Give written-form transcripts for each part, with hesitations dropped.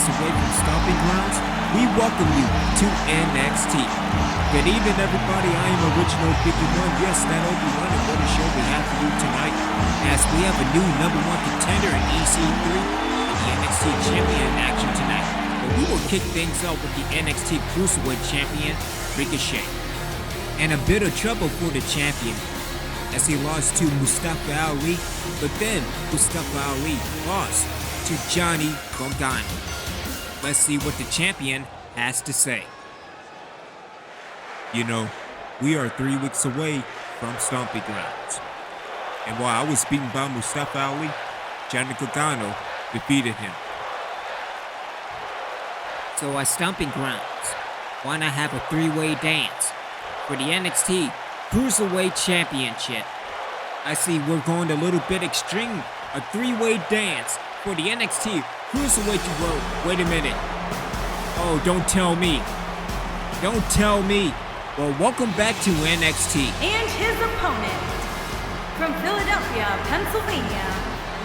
Away from Stomping Grounds, we welcome you to NXT. Good evening, everybody. I am Original 51. Yes, that Obi-Wan, and what a show we have for you tonight, as we have a new number one contender in EC3 and the NXT Champion in action tonight. But we will kick things off with the NXT Cruiserweight Champion, Ricochet. And a bit of trouble for the champion, as he lost to Mustafa Ali, but then Mustafa Ali lost to Johnny Gargano. Let's see what the champion has to say. You know, we are 3 weeks away from Stomping Grounds. And while I was beaten by Mustafa Ali, Johnny Gargano defeated him. So at Stomping Grounds, why not have a three-way dance for the NXT Cruiserweight Championship? I see we're going a little bit extreme. A three-way dance for the NXT Cruiserweight World. Wait a minute. Oh, don't tell me. Don't tell me. Well, welcome back to NXT. And his opponent, from Philadelphia, Pennsylvania,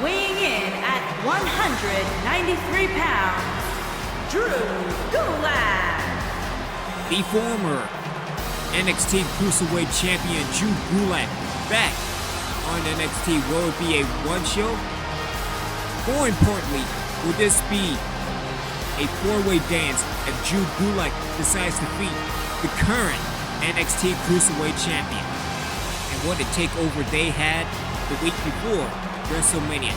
weighing in at 193 pounds, Drew Gulak. The former NXT Cruiserweight Champion, Drew Gulak, back on NXT. Will it be a one show? More importantly, will this be a four-way dance if Drew Gulak decides to defeat the current NXT Cruiserweight Champion? And what a takeover they had the week before WrestleMania.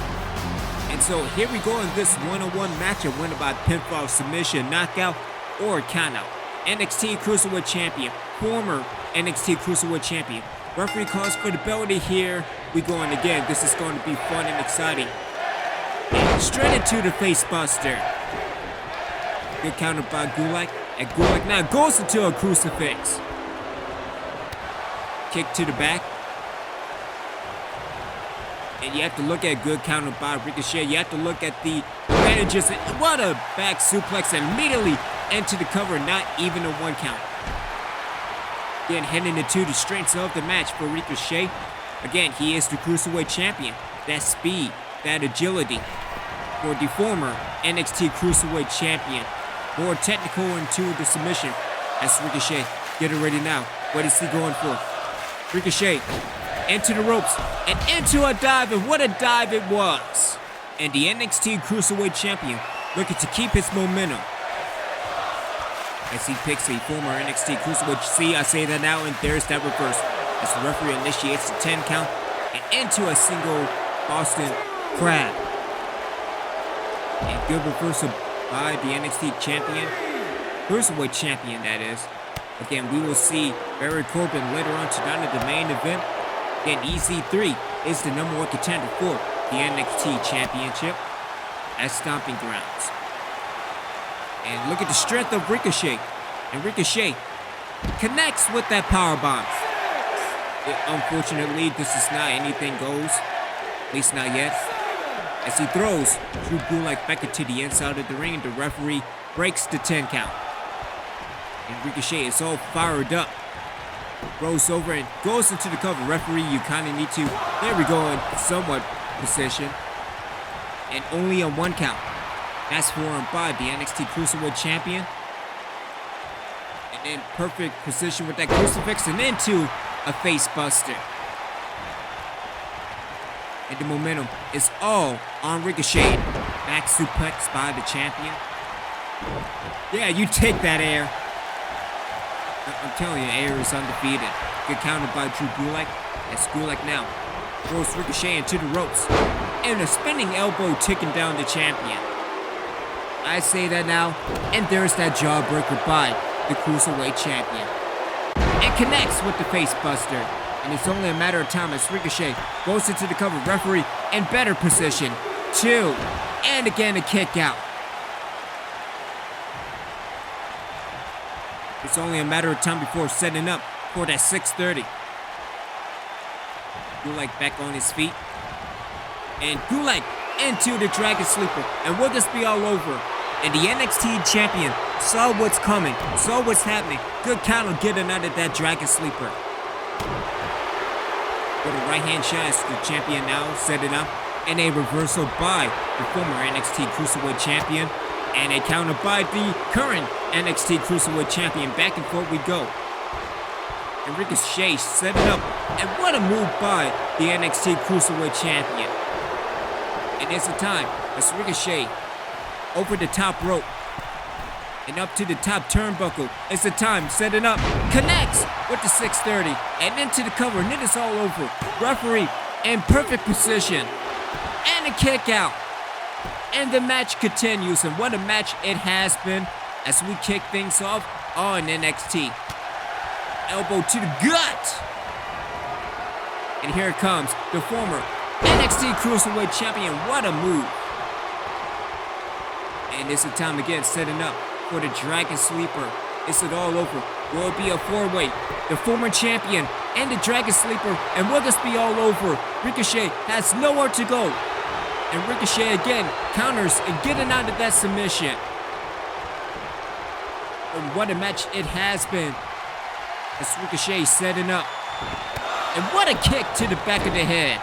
And so here we go in this one-on-one matchup, win by pinfall, submission, knockout, or countout. NXT Cruiserweight Champion, former NXT Cruiserweight Champion. Referee calls for the belt here. We going again. This is going to be fun and exciting. Straight into the face buster. Good counter by Gulak. And Gulak now goes into a crucifix. Kick to the back. And you have to look at good counter by Ricochet. You have to look at the advantages. And what a back suplex, and immediately into the cover. Not even a one count. Again, heading into the strengths of the match for Ricochet. Again, he is the Cruiserweight Champion. That speed, that agility. For the former NXT Cruiserweight Champion. More technical into the submission as Ricochet. Get it ready now. What is he going for? Ricochet into the ropes and into a dive, and what a dive it was. And the NXT Cruiserweight Champion looking to keep his momentum as he picks a former NXT Cruiserweight. See, I say that now, and there's that reverse as the referee initiates the 10 count and into a single Boston Crab. And good reversal by the NXT Champion, Cruiserweight Champion, that is. Again, we will see Baron Corbin later on tonight in the main event. Again, EC3 is the number one contender for the NXT Championship at Stomping Grounds. And look at the strength of Ricochet. And Ricochet connects with that powerbomb. Unfortunately, this is not anything goes. At least not yet. As he throws Drew Gulak back into the inside of the ring, the referee breaks the 10 count. And Ricochet is all fired up. Rolls over and goes into the cover. Referee, you kind of need to, there we go, in somewhat position. And only a one count. That's formed by the NXT Cruiserweight Champion. And then perfect position with that crucifix and into a face buster. And the momentum is all on Ricochet. Back suplex by the champion. Yeah, you take that air. I'm telling you, air is undefeated. Good counter by Drew Gulak. As Gulak now throws Ricochet into the ropes. And a spinning elbow ticking down the champion. I say that now, and there's that jawbreaker by the Cruiserweight Champion. And connects with the face buster. And it's only a matter of time as Ricochet goes into the cover. Referee in better position. 2. And again a kick out. It's only a matter of time before setting up for that 6:30. Gulak back on his feet. And Gulak into the Dragon Sleeper. And will this be all over? And the NXT Champion saw what's coming, saw what's happening. Good counter getting out of that Dragon Sleeper. With a right-hand shot, the champion now set it up. And a reversal by the former NXT Cruiserweight Champion. And a counter by the current NXT Cruiserweight Champion. Back and forth we go. And Ricochet set it up. And what a move by the NXT Cruiserweight Champion. And it's the time as Ricochet over the top rope. And up to the top turnbuckle. It's the time, set it up. Connects with the 630. And into the cover. And it is all over. Referee in perfect position. And a kick out. And the match continues. And what a match it has been as we kick things off on NXT. Elbow to the gut. And here it comes. The former NXT Cruiserweight Champion. What a move. And it's the time again setting up for the Dragon Sleeper. Is it all over? Will it be a four-way? The former champion and the Dragon Sleeper. And will this be all over? Ricochet has nowhere to go. And Ricochet again counters and getting out of that submission. And what a match it has been. As Ricochet setting up. And what a kick to the back of the head.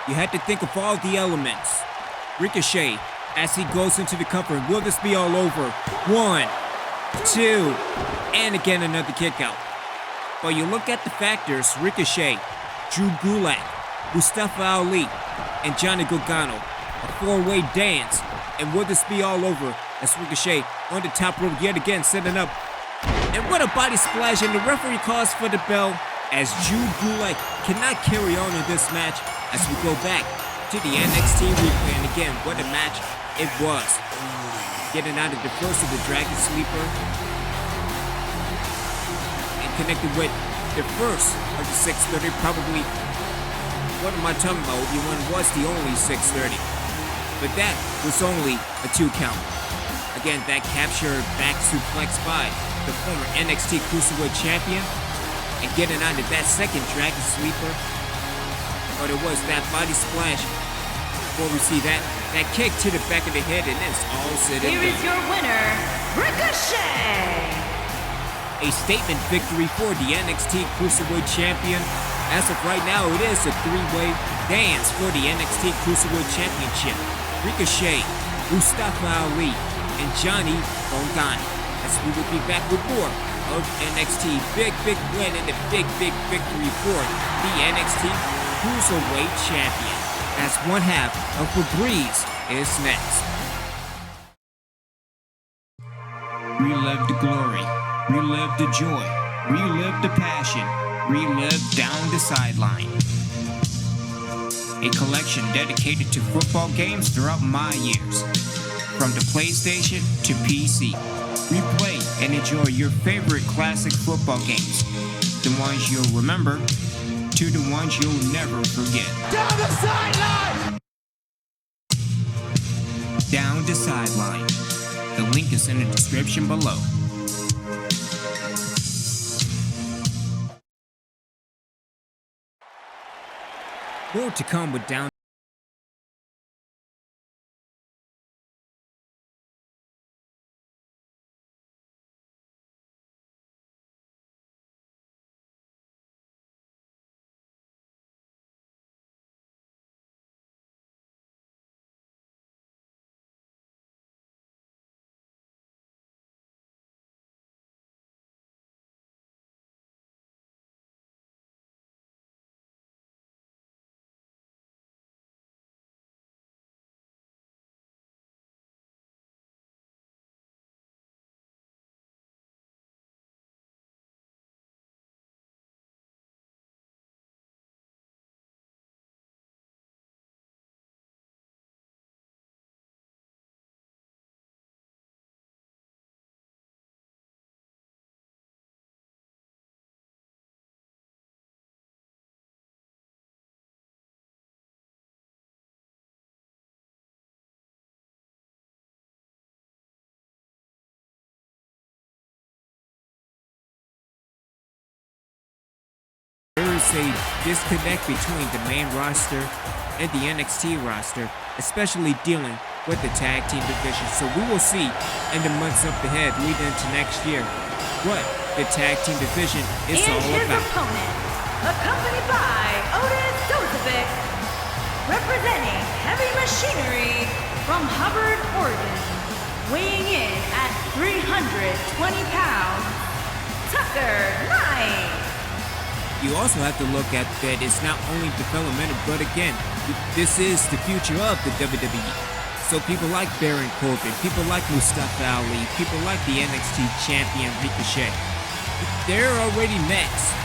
You had to think of all the elements. Ricochet as he goes into the cover. Will this be all over? 1, 2, and again another kick out. But you look at the factors. Ricochet, Drew Gulak, Mustafa Ali, and Johnny Gargano. A four-way dance. And will this be all over? As Ricochet on the top rope yet again setting up. And what a body splash, and the referee calls for the bell as Drew Gulak cannot carry on in this match as we go back to the NXT replay. And again, what a match it was. Getting out of the first of the Dragon Sleeper and connected with the first of the 630. Probably, what am I talking about? Obi-Wan was the only 630. But that was only a 2 count. Again, that captured back suplex by the former NXT Cruiserweight Champion. And getting out of that second Dragon Sleeper. But it was that body splash. Before we see that kick to the back of the head, and it's all said and done. Here is your winner, Ricochet! A statement victory for the NXT Cruiserweight Champion. As of right now, it is a 3-way dance for the NXT Cruiserweight Championship. Ricochet, Mustafa Ali, and Johnny Gargano. As we will be back with more of NXT. Big win and a big victory for the NXT Cruiserweight Champion. As one half of Febreze is next. Relive the glory, relive the joy, relive the passion, relive Down the Sideline. A collection dedicated to football games throughout my years. From the PlayStation to PC. Replay and enjoy your favorite classic football games. The ones you'll remember to the ones you'll never forget. Down the sideline! Down the Sideline. The link is in the description below. More to come with Down. There is a disconnect between the main roster and the NXT roster especially dealing with the tag team division. So we will see in the months up ahead leading into next year what the tag team division is all And his about. opponent, accompanied by Otis, representing Heavy Machinery from Hubbard, Oregon, weighing in at 320 pounds, Tucker Knight. You also have to look at that it's not only developmental, but again, this is the future of the WWE. So people like Baron Corbin, people like Mustafa Ali, people like the NXT champion Ricochet, they're already next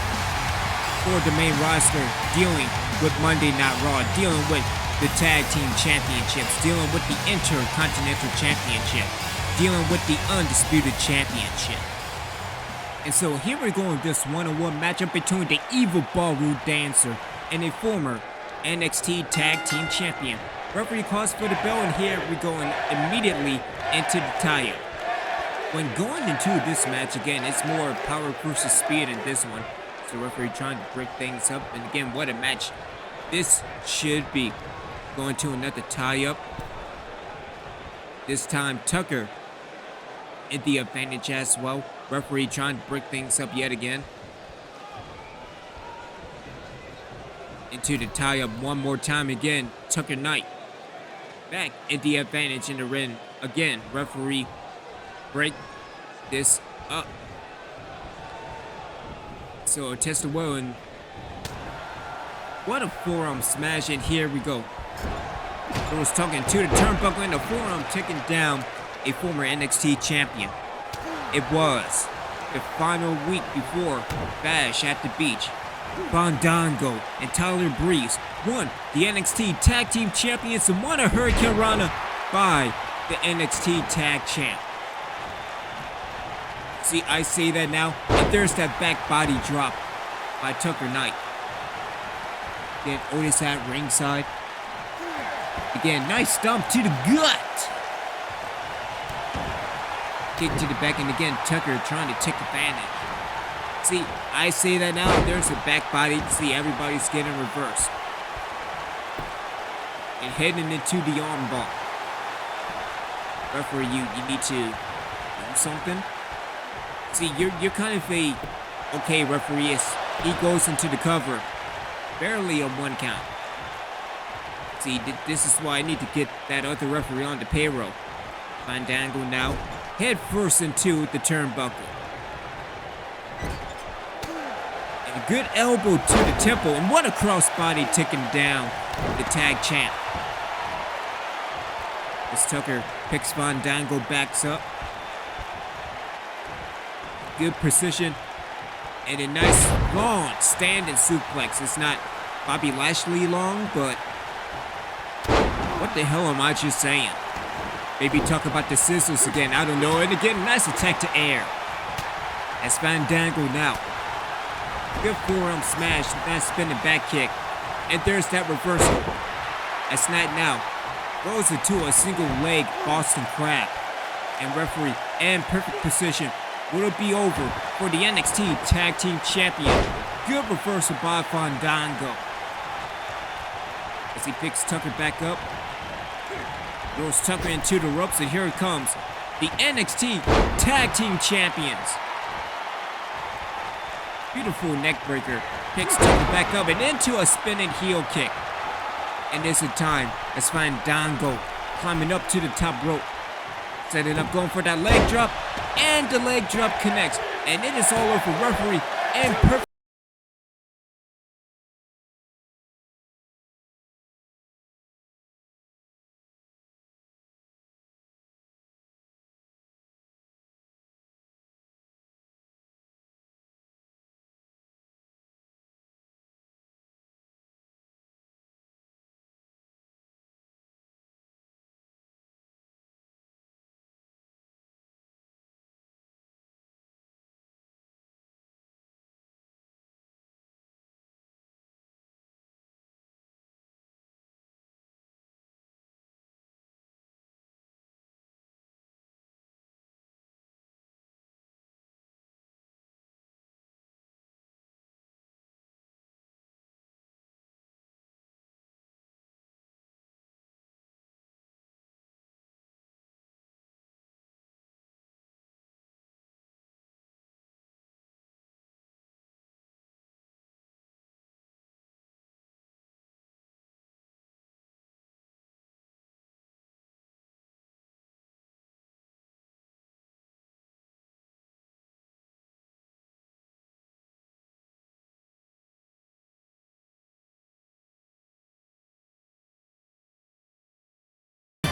for the main roster, dealing with Monday Night Raw, dealing with the tag team championships, dealing with the Intercontinental Championship, dealing with the Undisputed Championship. And so here we're going with this one-on-one matchup between the evil ballroom dancer and a former NXT Tag Team Champion. Referee calls for the bell, and here we're going immediately into the tie-up. When going into this match, again, it's more power versus speed in this one. So referee trying to break things up, and again, what a match this should be. Going to another tie-up. This time, Tucker in the advantage as well. Referee trying to break things up yet again. Into the tie-up one more time again. Tucker Knight back in the advantage in the ring. Again, referee break this up. So a test of will, and what a forearm smash, and here we go. It was talking to the turnbuckle and the forearm, taking down a former NXT champion. It was the final week before Bash at the Beach. Fandango and Tyler Breeze won the NXT Tag Team Champions and won a Hurricane Rana by the NXT Tag Champ. See, I say that now, and there's that back body drop by Tucker Knight. Then Otis at ringside. Again, nice stomp to the gut. Kick to the back, and again, Tucker trying to take advantage. See, I say that now, there's a back body. See, everybody's getting reversed. And heading into the armbar. Referee, you need to do something. See, you're kind of a, okay, referee, he goes into the cover. Barely a one count. See, this is why I need to get that other referee on the payroll. Fandango now, head first into the turnbuckle. And a good elbow to the temple, and what a crossbody taking down the tag champ. As Tucker picks Fandango, backs up. Good precision, and a nice long standing suplex. It's not Bobby Lashley long, but what the hell am I just saying? Maybe talk about the scissors again, I don't know. And again, nice attack to air. As Fandango now. Good forearm smash, nice spinning back kick. And there's that reversal. As Knight now goes into a single leg Boston Crab. And referee, and perfect position. Will it be over for the NXT Tag Team Champion? Good reversal by Fandango. As he picks Tucker back up. Throws Tucker into the ropes, and here it comes. The NXT Tag Team Champions. Beautiful neck breaker. Picks Tucker back up and into a spinning heel kick. And there's a time as Fandango climbing up to the top rope. Setting up, going for that leg drop. And the leg drop connects. And it is all over, referee. And perfect.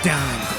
Fandango.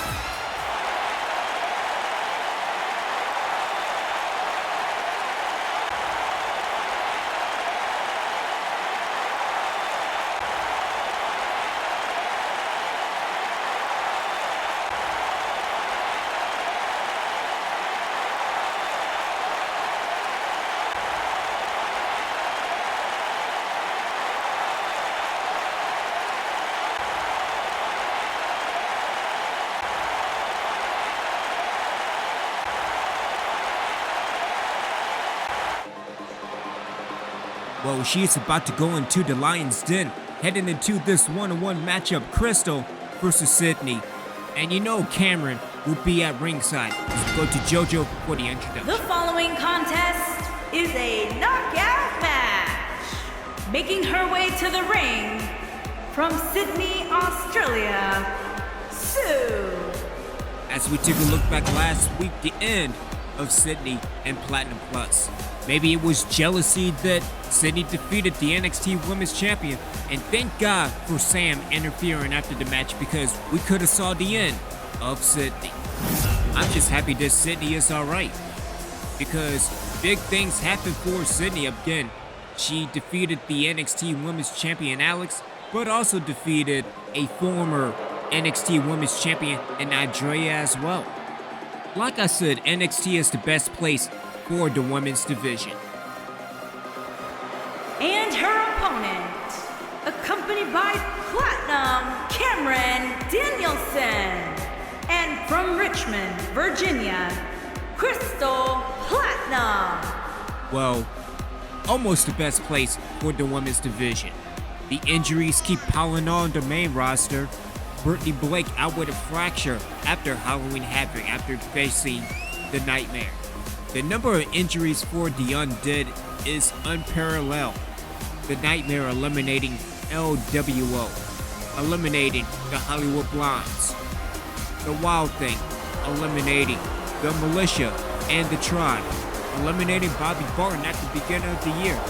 Well, she's about to go into the Lion's Den, heading into this one-on-one matchup, Crystal versus Sydney. And you know Cameron will be at ringside. Let's go to JoJo for the introduction. The following contest is a knockout match. Making her way to the ring from Sydney, Australia, Sue. As we took a look back last week, the end of Sydney and Platinum Plus. Maybe it was jealousy that Sydney defeated the NXT Women's Champion, and thank God for Sam interfering after the match because we could have saw the end of Sydney. I'm just happy that Sydney is alright because big things happened for Sydney again. She defeated the NXT Women's Champion Alex, but also defeated a former NXT Women's Champion in Andrea as well. Like I said, NXT is the best place for the women's division. And her opponent, accompanied by Platinum Cameron Danielson, and from Richmond, Virginia, Crystal Platinum. Well, almost the best place for the women's division. The injuries keep piling on the main roster. Brittany Blake out with a fracture after Halloween Havoc after facing the Nightmare. The number of injuries for the Undead is unparalleled. The Nightmare eliminating LWO, eliminating the Hollywood Blondes. The Wild Thing eliminating the Militia and the Tribe, eliminating Bobby Barton at the beginning of the year.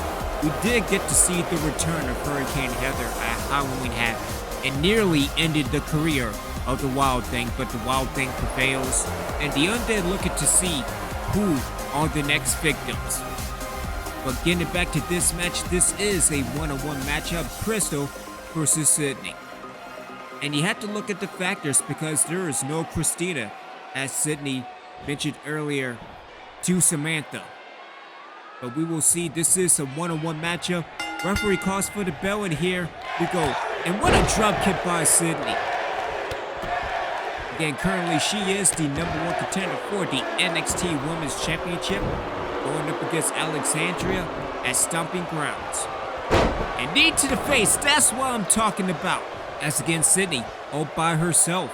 We did get to see the return of Hurricane Heather at Halloween Havoc and nearly ended the career of the Wild Thing, but the Wild Thing prevails, and the Undead looking to see who are the next victims. But getting back to this match, this is a one-on-one matchup, Crystal versus Sydney. And you have to look at the factors because there is no Christina, as Sydney mentioned earlier to Samantha. But we will see, this is a one-on-one matchup. Referee calls for the bell, and here we go. And what a drop kick by Sydney. Again, currently she is the #1 contender for the NXT Women's Championship, going up against Alexandria at Stomping Grounds. And knee to the face, that's what I'm talking about. As again, Sydney all by herself.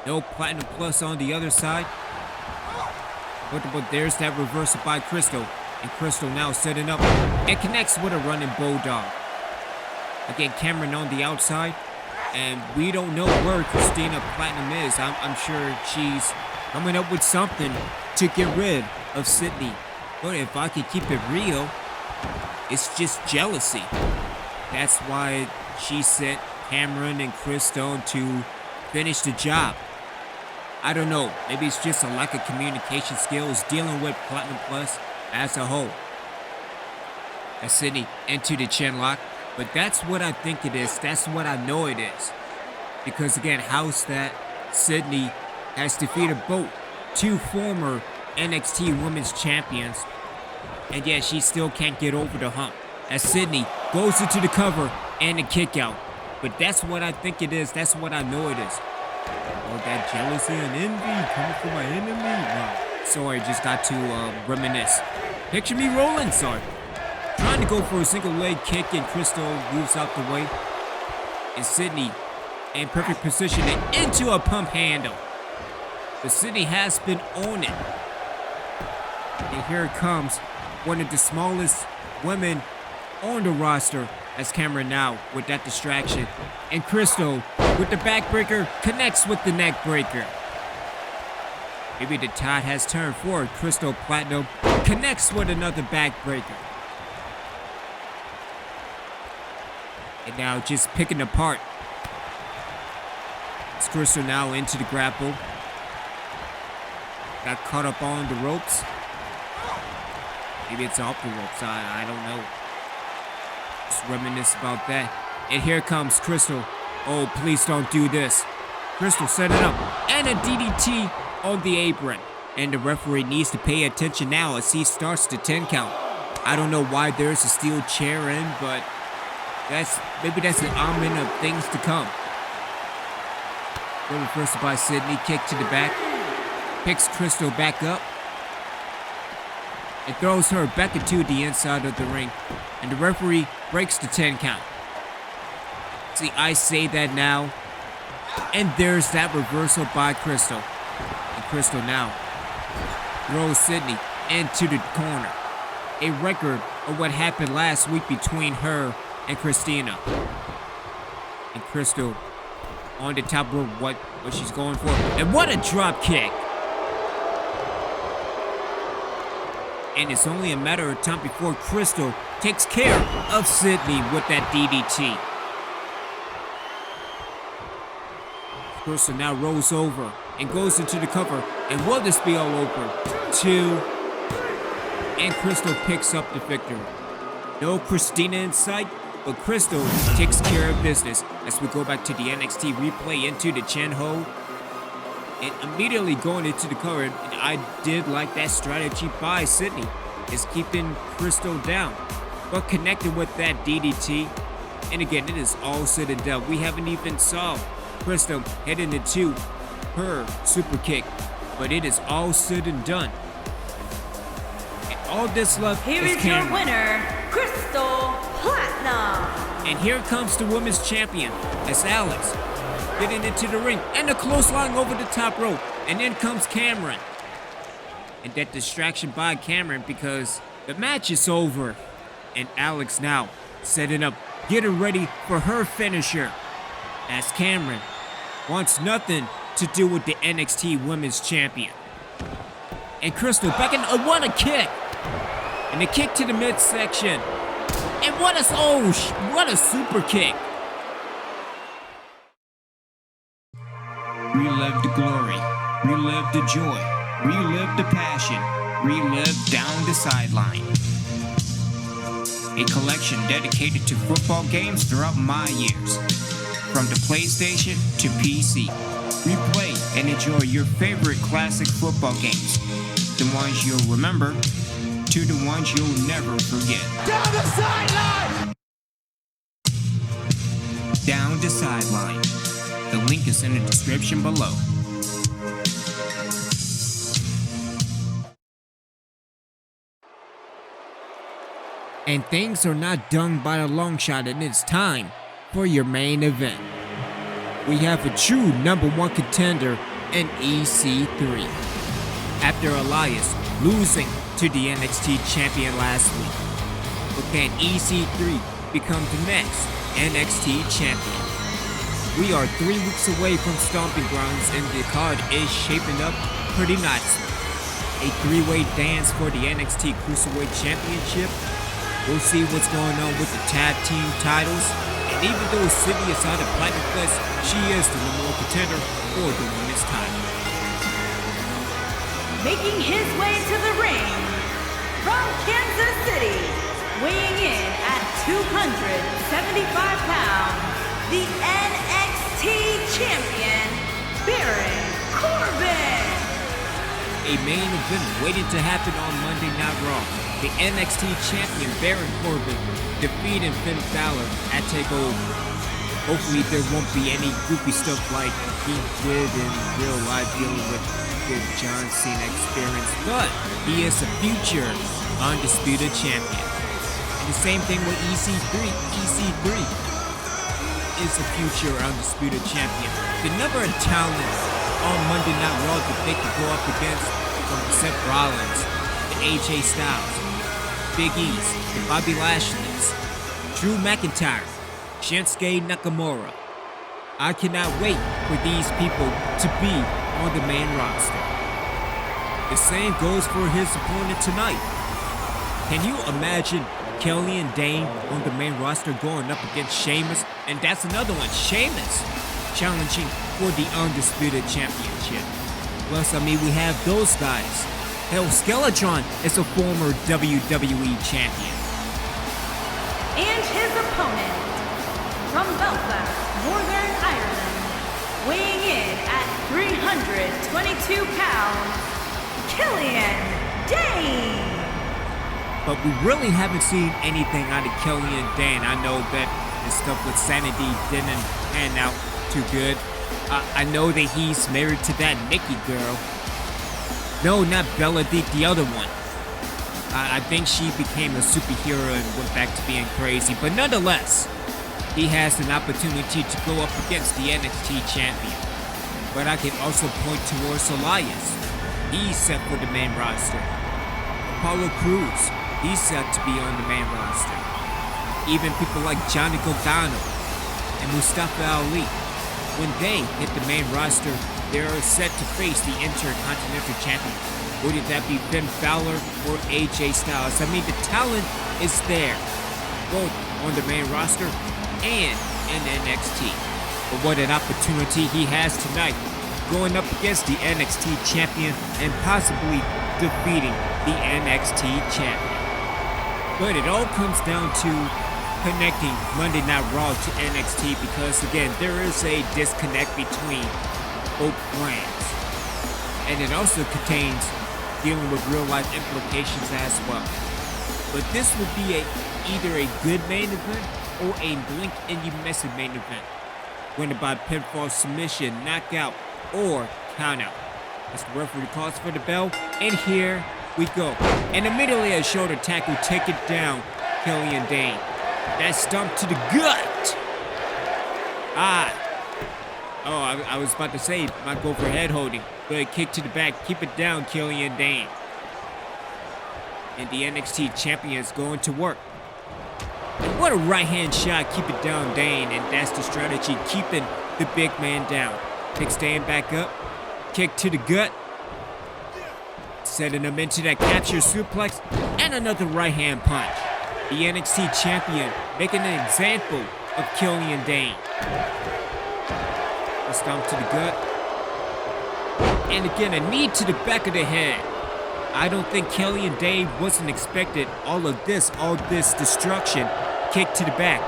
No Platinum Plus on the other side. But there's that reversal by Crystal. And Crystal now setting up and connects with a running Bulldog. Again, Cameron on the outside. And we don't know where Christina Platinum is. I'm sure she's coming up with something to get rid of Sydney. But if I could keep it real, it's just jealousy. That's why she sent Cameron and Crystal to finish the job. I don't know. Maybe it's just a lack of communication skills dealing with Platinum Plus as a whole. As Sydney into the chin lock. But that's what I think it is. That's what I know it is. Because again, how's that Sydney has defeated both two former NXT Women's Champions. And yet she still can't get over the hump. As Sydney goes into the cover and the kick out. But that's what I think it is. That's what I know it is. Oh, that jealousy and envy coming from my enemy. No. Sorry, just got to reminisce. Picture me rolling, sorry. Trying to go for a single leg kick, and Crystal moves out the way. And Sydney in perfect position and into a pump handle. But Sydney has been on it. And here it comes, one of the smallest women on the roster as Cameron now with that distraction. And Crystal with the backbreaker connects with the neck breaker. Maybe the tide has turned for Crystal Platinum connects with another backbreaker. And now just picking apart Crystal now into the grapple. Got caught up on the ropes. Maybe it's off the ropes. I don't know. Just reminisce about that. And here comes Crystal. Oh, please don't do this. Crystal set it up. And a DDT on the apron. And the referee needs to pay attention now as he starts the 10 count. I don't know why there's a steel chair in, but maybe that's an omen of things to come. Reversal by Sydney, kick to the back. Picks Crystal back up. And throws her back into the inside of the ring. And the referee breaks the 10 count. See, I say that now. And there's that reversal by Crystal. And Crystal now throws Sydney into the corner. A record of what happened last week between her and Christina. And Crystal on the top rope, what she's going for. And what a drop kick. And it's only a matter of time before Crystal takes care of Sydney with that DDT. Crystal now rolls over and goes into the cover. And will this be all over? 2. And Crystal picks up the victory. No Christina in sight, but Crystal takes care of business as we go back to the NXT replay into the chin hold. And immediately going into the cover, and I did like that strategy by Sydney, is keeping Crystal down, but connected with that DDT. And again, it is all said and done. We haven't even saw Crystal heading into her super kick, but it is all said and done. And all this left Here is Cameron. your winner, Crystal Platinum. And here comes the women's champion as Alex getting into the ring and a clothesline over the top rope. And then comes Cameron. And that distraction by Cameron because the match is over. And Alex now setting up, getting ready for her finisher. As Cameron wants nothing to do with the NXT Women's Champion. And Crystal back in, what a kick! And a kick to the midsection. And what a super kick. Relive the glory, relive the joy, relive the passion, relive down the sideline. A collection dedicated to football games throughout my years. From the PlayStation to PC. Replay and enjoy your favorite classic football games. The ones you'll remember to the ones you'll never forget. Down the sideline! Down the sideline. The link is in the description below. And things are not done by a long shot, and it's time for your main event. We have a true #1 contender in EC3. After Elias losing to the NXT Champion last week, but can EC3 become the next NXT Champion? We are 3 weeks away from Stomping Grounds and the card is shaping up pretty nicely. A 3-way dance for the NXT Cruiserweight Championship. We'll see what's going on with the tag team titles. And even though Sydney is out of Plat because she is the #1 contender for the women's title. Making his way to the ring from Kansas City, weighing in at 275 pounds, the NXT Champion, Baron Corbin. A main event waiting to happen on Monday Night Raw. The NXT Champion, Baron Corbin, defeating Finn Balor at TakeOver. Hopefully there won't be any goofy stuff like he did in real life dealing with the John Cena experience, but he is a future undisputed champion. And the same thing with EC3. EC3 is a future undisputed champion. The number of talents on Monday Night Raw that they could go up against, from Seth Rollins, the AJ Styles, Big E's, the Bobby Lashley's, Drew McIntyre, Shinsuke Nakamura. I cannot wait for these people to be on the main roster. The same goes for his opponent tonight. Can you imagine Killian Dain on the main roster going up against Sheamus? And that's another one, Sheamus. challenging for the Undisputed Championship. Plus, we have those guys. Hell, Skeletron is a former WWE champion. And his opponent, from Belfast, Northern Ireland, weighing in at 322 pounds, Killian Dain. But we really haven't seen anything out of Killian Dain. I know that the stuff with Sanity didn't pan out too good. I know that he's married to that Nikki girl. No, not Bella Deek, the other one. I think she became a superhero and went back to being crazy. But nonetheless, he has an opportunity to go up against the NXT champion. But I can also point towards Elias. He's set for the main roster. Apollo Crews, he's set to be on the main roster. Even people like Johnny Gargano and Mustafa Ali, when they hit the main roster, they're set to face the Intercontinental Champion. Would that be Finn Balor or AJ Styles? The talent is there, both on the main roster and in NXT. But what an opportunity he has tonight, going up against the NXT champion and possibly defeating the NXT champion. But it all comes down to connecting Monday Night Raw to NXT because, again, there is a disconnect between both brands. And it also contains dealing with real-life implications as well. But this would be either a good main event or a blink and you miss it main event. Winner by pinfall, submission, knockout, or countout. As the referee calls for the bell, and here we go. And immediately a shoulder tackle, take it down, Killian Dain. That stomp to the gut. I was about to say, might go for head holding. Good kick to the back, keep it down, Killian Dain. And the NXT champion is going to work. And what a right hand shot, keep it down, Dain. And that's the strategy, keeping the big man down. Picks Dain back up, kick to the gut. Setting him into that capture suplex, and another right hand punch. The NXT champion making an example of Killian Dain. A stomp to the gut. And again, a knee to the back of the head. I don't think Killian Dain wasn't expected all this destruction. Kick to the back.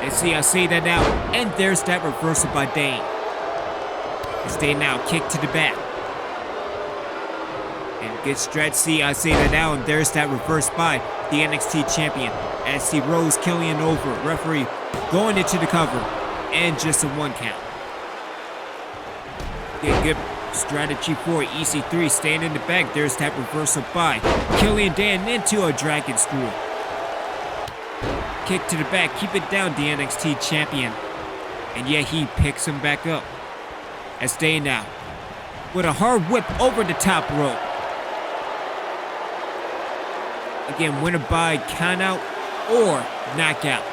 And see, I say that now. And there's that reversal by Dain. And Dain now, kick to the back. And good stretch, see, I say that now. And there's that reverse by the NXT champion. As he rolls Killian over. Referee going into the cover. And just a 1 count. Good strategy for EC3, staying in the back. There's that reversal by Killian Dain into a dragon screw. Kick to the back, keep it down, the NXT champion. And yeah, he picks him back up. As Dain now, with a hard whip over the top rope. Again, winner by countout or knockout.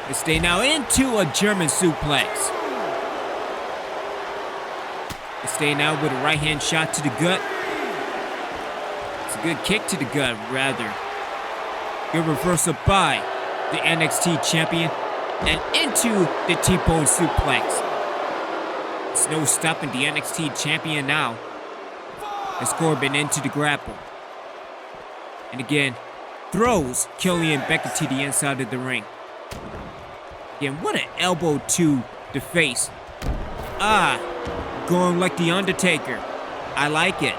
As Dain now into a German suplex. Staying out with a right hand shot to the gut. It's a good kick to the gut, rather. Good reversal by the NXT champion. And into the T-bone suplex. It's no stopping the NXT champion now. As Corbin into the grapple. And again, throws Killian back into the inside of the ring. Again, what an elbow to the face. Going like the Undertaker. I like it.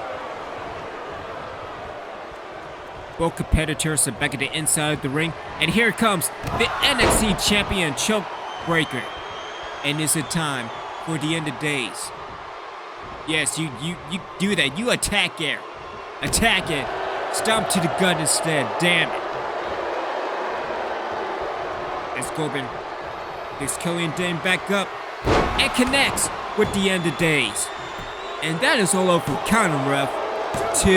Both competitors are back at the inside of the ring. And here comes the NXT champion choke breaker. And is it time for the end of days? Yes, you do that. You attack it. Attack it. Stomp to the gut instead. Damn it. As Corbin picks Killian Dain back up and connects with the end of days. And that is all over counter ref. 2.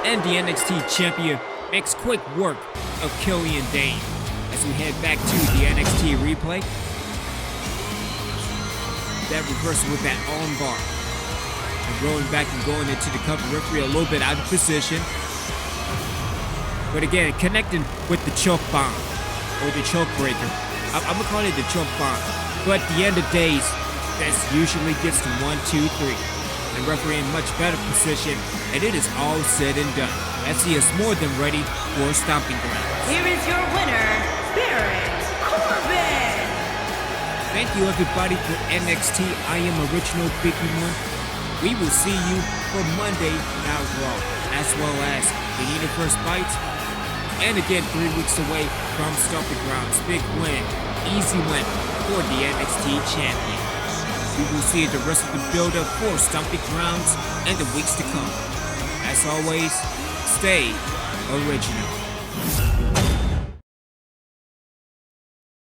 And the NXT champion makes quick work of Killian Dain. As we head back to the NXT replay. That reversal with that arm bar. And rolling back and going into the cover. Referee a little bit out of position. But again, connecting with the choke bomb. Or the choke breaker. I'm gonna call it the choke bomb. But at the end of days, this usually gets to 1, 2, 3. And referee in much better position, and it is all said and done. As he is more than ready for Stomping Grounds. Here is your winner, Baron Corbin. Thank you everybody for NXT. I am Original Biggie One. We will see you for Monday Night Raw, as well as the Universe Bites. And again, 3 weeks away from Stomping Grounds. Big win, easy win for the NXT Champion. We will see the rest of the build-up for Stomping Grounds and the weeks to come. As always, stay original.